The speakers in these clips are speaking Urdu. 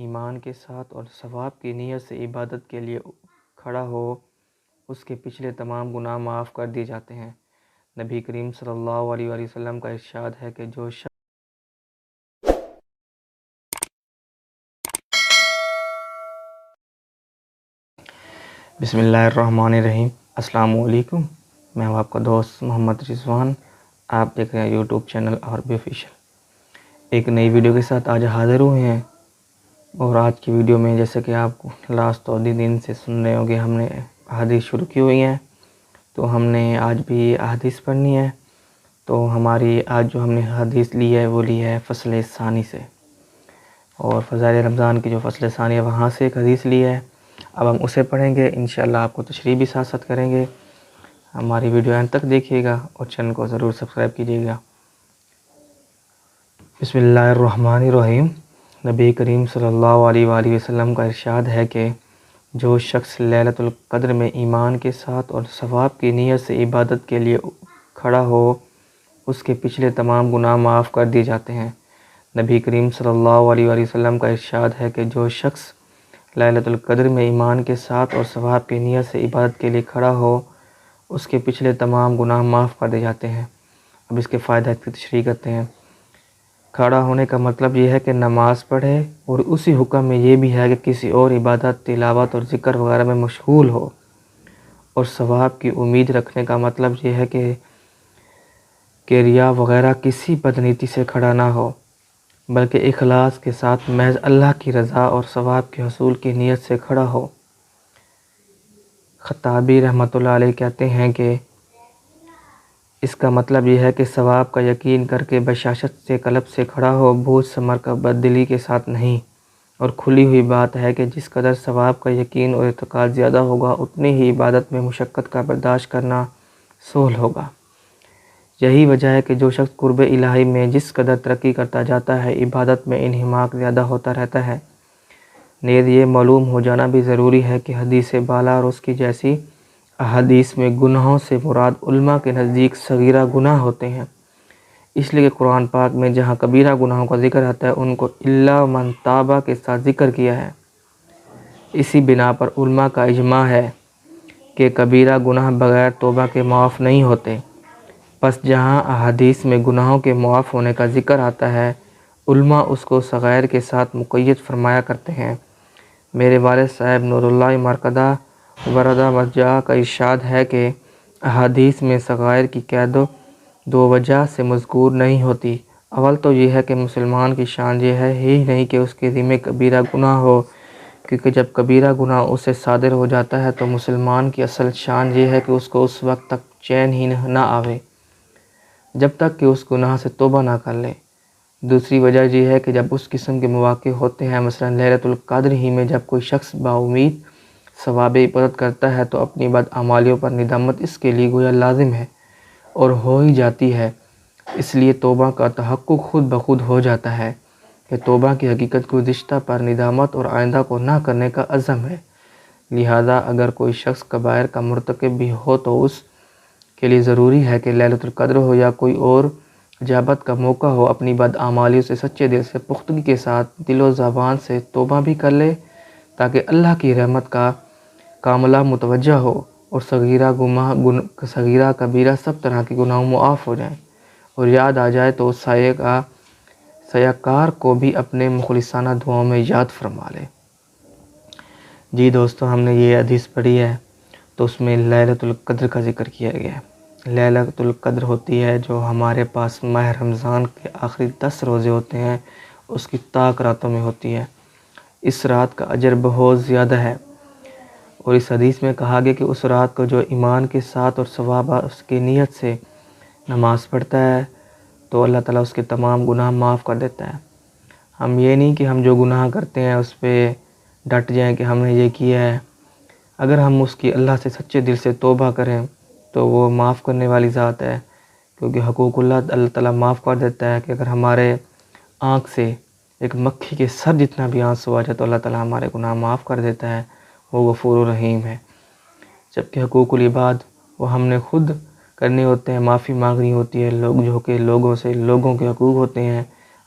ایمان کے ساتھ اور ثواب کی نیت سے عبادت کے لیے کھڑا ہو، اس کے پچھلے تمام گناہ معاف کر دیے جاتے ہیں۔ نبی کریم صلی اللہ علیہ وآلہ وسلم کا ارشاد ہے کہ جو شخص بسم اللہ الرحمن الرحیم۔ السلام علیکم، میں ہوں آپ کا دوست محمد رضوان۔ آپ دیکھ رہے ہیں یوٹیوب چینل عربی آفیشیل۔ ایک نئی ویڈیو کے ساتھ آج حاضر ہوئے ہیں، اور آج کی ویڈیو میں جیسے کہ آپ لاسٹ 2 دن سے سن رہے ہوں گے، ہم نے احادیث شروع کی ہوئی ہیں، تو ہم نے آج بھی احادیث پڑھنی ہے۔ تو ہماری آج جو ہم نے حدیث لی ہے وہ لی ہے فصل ثانی سے، اور فضائل رمضان کی جو فصل ثانی ہے وہاں سے ایک حدیث لی ہے۔ اب ہم اسے پڑھیں گے، انشاءاللہ آپ کو تشریح بھی ساتھ ساتھ کریں گے۔ ہماری ویڈیو اینڈ تک دیکھیے گا اور چینل کو ضرور سبسکرائب کیجیے گا۔ بسم اللہ الرحمن الرحیم۔ نبی کریم صلی اللہ علیہ وآلہ وسلم کا ارشاد ہے کہ جو شخص لیلۃ القدر میں ایمان کے ساتھ اور ثواب کی نیت سے عبادت کے لیے کھڑا ہو، اس کے پچھلے تمام گناہ معاف کر دیے جاتے ہیں۔ نبی کریم صلی اللہ علیہ وآلہ وسلم کا ارشاد ہے کہ جو شخص لیلۃ القدر میں ایمان کے ساتھ اور ثواب کی نیت سے عبادت کے لیے کھڑا ہو، اس کے پچھلے تمام گناہ معاف کر دیے جاتے ہیں۔ اب اس کے فائدات کی تشریح کرتے ہیں۔ کھڑا ہونے کا مطلب یہ ہے کہ نماز پڑھے، اور اسی حکم میں یہ بھی ہے کہ کسی اور عبادت، تلاوت اور ذکر وغیرہ میں مشغول ہو۔ اور ثواب کی امید رکھنے کا مطلب یہ ہے کہ ریا وغیرہ کسی بدنیتی سے کھڑا نہ ہو، بلکہ اخلاص کے ساتھ محض اللہ کی رضا اور ثواب کے حصول کی نیت سے کھڑا ہو۔ خطابی رحمۃ اللہ علیہ کہتے ہیں کہ اس کا مطلب یہ ہے کہ ثواب کا یقین کر کے بشاشت سے قلب سے کھڑا ہو، بوجھ سمر کا بددلی کے ساتھ نہیں۔ اور کھلی ہوئی بات ہے کہ جس قدر ثواب کا یقین اور اعتقاد زیادہ ہوگا، اتنی ہی عبادت میں مشقت کا برداشت کرنا سہل ہوگا۔ یہی وجہ ہے کہ جو شخص قرب الہی میں جس قدر ترقی کرتا جاتا ہے، عبادت میں انہماک زیادہ ہوتا رہتا ہے۔ نیز یہ معلوم ہو جانا بھی ضروری ہے کہ حدیث بالا اور اس کی جیسی احادیث میں گناہوں سے مراد علماء کے نزدیک صغیرہ گناہ ہوتے ہیں، اس لیے کہ قرآن پاک میں جہاں کبیرہ گناہوں کا ذکر آتا ہے، ان کو الا من تاب کے ساتھ ذکر کیا ہے۔ اسی بنا پر علماء کا اجماع ہے کہ کبیرہ گناہ بغیر توبہ کے معاف نہیں ہوتے۔ پس جہاں احادیث میں گناہوں کے معاف ہونے کا ذکر آتا ہے، علماء اس کو صغائر کے ساتھ مقید فرمایا کرتے ہیں۔ میرے والد صاحب نور اللہ مرکزہ وردہ مرجع کا ارشاد ہے کہ احادیث میں صغائر کی قید دو وجہ سے مذکور نہیں ہوتی۔ اول تو یہ ہے کہ مسلمان کی شان یہ ہے ہی نہیں کہ اس کے ذمہ کبیرہ گناہ ہو، کیونکہ جب کبیرہ گناہ اس سے صادر ہو جاتا ہے تو مسلمان کی اصل شان یہ ہے کہ اس کو اس وقت تک چین ہی نہ آوے جب تک کہ اس گناہ سے توبہ نہ کر لے۔ دوسری وجہ یہ ہے کہ جب اس قسم کے مواقع ہوتے ہیں، مثلا لیلۃ القدر ہی میں جب کوئی شخص باامید ثواب عبادت کرتا ہے، تو اپنی بدعمالیوں پر ندامت اس کے لیے گویا لازم ہے اور ہو ہی جاتی ہے۔ اس لیے توبہ کا تحقق خود بخود ہو جاتا ہے کہ توبہ کی حقیقت گزشتہ پر ندامت اور آئندہ کو نہ کرنے کا عزم ہے۔ لہذا اگر کوئی شخص کبائر کا مرتکب بھی ہو تو اس کے لیے ضروری ہے کہ لیلۃ القدر ہو یا کوئی اور اجابت کا موقع ہو، اپنی بدعمالیوں سے سچے دل سے، پختگی کے ساتھ، دل و زبان سے توبہ بھی کر لے، تاکہ اللہ کی رحمت کا کاملہ متوجہ ہو اور صغیرہ کبیرہ سب طرح کے گناہ معاف ہو جائیں، اور یاد آ جائے تو اس سایہ کار کو بھی اپنے مخلصانہ دعاؤں میں یاد فرما لے۔ جی دوستو، ہم نے یہ حدیث پڑھی ہے تو اس میں لیلۃ القدر کا ذکر کیا گیا ہے۔ لیلۃ القدر ہوتی ہے جو ہمارے پاس ماہ رمضان کے آخری 10 روزے ہوتے ہیں، اس کی طاق راتوں میں ہوتی ہے۔ اس رات کا اجر بہت زیادہ ہے، اور اس حدیث میں کہا گیا کہ اس رات کو جو ایمان کے ساتھ اور ثواب اس کی نیت سے نماز پڑھتا ہے تو اللہ تعالیٰ اس کے تمام گناہ معاف کر دیتا ہے۔ ہم یہ نہیں کہ ہم جو گناہ کرتے ہیں اس پہ ڈٹ جائیں کہ ہم نے یہ کیا ہے۔ اگر ہم اس کی اللہ سے سچے دل سے توبہ کریں تو وہ معاف کرنے والی ذات ہے، کیونکہ حقوق اللہ تعالیٰ معاف کر دیتا ہے کہ اگر ہمارے آنکھ سے ایک مکھی کے سر جتنا بھی آنسو آ جائے تو اللہ تعالیٰ ہمارے گناہ معاف کر دیتا ہے، وہ غفور و رحیم ہے۔ جبکہ حقوق العباد وہ ہم نے خود کرنے ہوتے ہیں، معافی مانگنی ہوتی ہے، لوگوں سے، لوگوں کے حقوق ہوتے ہیں،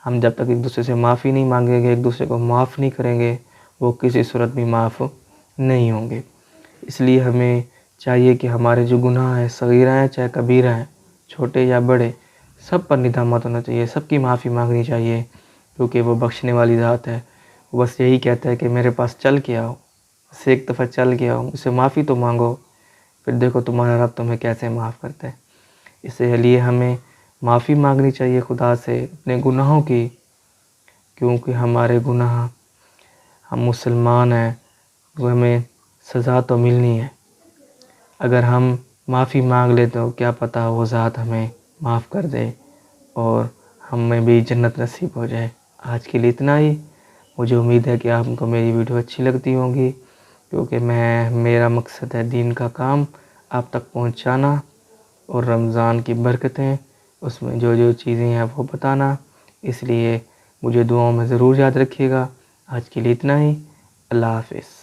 ہم جب تک ایک دوسرے سے معافی نہیں مانگیں گے، ایک دوسرے کو معاف نہیں کریں گے، وہ کسی صورت بھی معاف نہیں ہوں گے۔ اس لیے ہمیں چاہیے کہ ہمارے جو گناہ ہیں، صغیرہ ہیں چاہے کبیرہ ہیں، چھوٹے یا بڑے، سب پر ندامت ہونا چاہیے، سب کی معافی مانگنی چاہیے، کیونکہ وہ بخشنے والی ذات ہے۔ وہ بس یہی کہتا ہے کہ میرے پاس چل کے آؤ، بس ایک دفعہ چل کے آؤ، اسے معافی تو مانگو، پھر دیکھو تمہارا رب تمہیں کیسے معاف کرتا ہے۔ اس لیے ہمیں معافی مانگنی چاہیے خدا سے اپنے گناہوں کی، کیونکہ ہمارے گناہ، ہم مسلمان ہیں، وہ ہمیں سزا تو ملنی ہے۔ اگر ہم معافی مانگ لیں تو کیا پتہ وہ ذات ہمیں معاف کر دے اور ہمیں بھی جنت نصیب ہو جائے۔ آج کے لیے اتنا ہی۔ مجھے امید ہے کہ آپ کو میری ویڈیو اچھی لگتی ہوں گی، کیونکہ میرا مقصد ہے دین کا کام آپ تک پہنچانا اور رمضان کی برکتیں، اس میں جو چیزیں ہیں وہ بتانا۔ اس لیے مجھے دعاؤں میں ضرور یاد رکھیے گا۔ آج کے لیے اتنا ہی۔ اللہ حافظ۔